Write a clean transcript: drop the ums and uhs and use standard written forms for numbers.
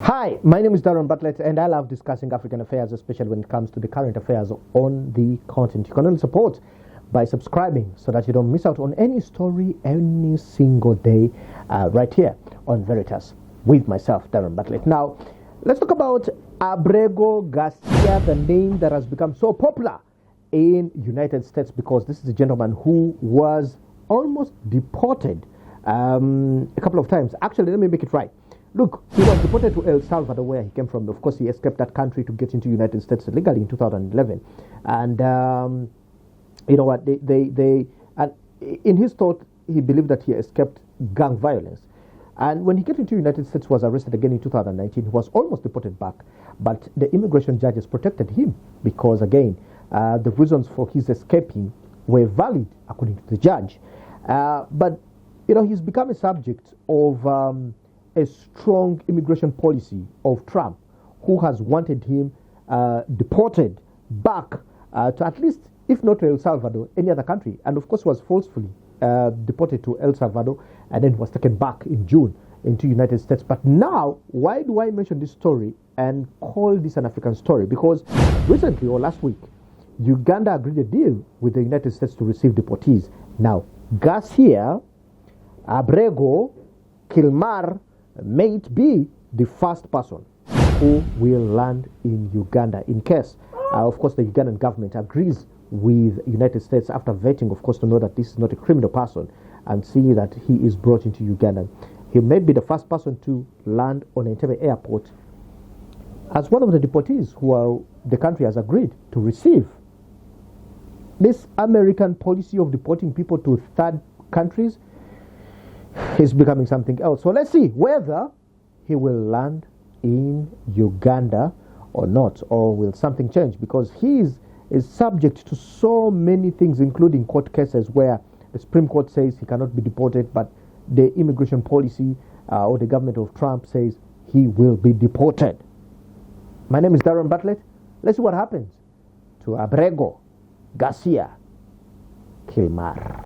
Hi, my name is Darren Bartlett, and I love discussing African affairs, especially when it comes to the current affairs on the continent. You can only support by subscribing so that you don't miss out on any story any single day right here on Veritas with myself, Darren Bartlett. Now, let's talk about Abrego Garcia, the name that has become so popular in United States because this is a gentleman who was almost deported a couple of times. Actually, let me make it right. Look, he was deported to El Salvador, where he came from. Of course, he escaped that country to get into the United States legally in 2011. And you know what? And in his thought, he believed that he escaped gang violence. And when he got into the United States, was arrested again in 2019. He was almost deported back. But the immigration judges protected him because, again, the reasons for his escaping were valid, according to the judge. But, you know, he's become a subject of a strong immigration policy of Trump, who has wanted him deported back to at least, if not to El Salvador, any other country. And of course was forcefully deported to El Salvador and then was taken back in June into United States. But now, why do I mention this story and call this an African story? Because recently or last week, Uganda agreed a deal with the United States to receive deportees. Now, Garcia, Abrego, Kilmar may be the first person who will land in Uganda in case, of course, the Ugandan government agrees with United States after vetting, of course, to know that this is not a criminal person and see that he is brought into Uganda. He may be the first person to land on Entebbe airport as one of the deportees who the country has agreed to receive. This American policy of deporting people to third countries is becoming something else. So let's see whether he will land in Uganda or not, or will something change, because he is subject to so many things, including court cases where the Supreme Court says he cannot be deported, but the immigration policy or the government of Trump says he will be deported. My name is Darren Bartlett. Let's see what happens to Abrego Garcia Kilmar.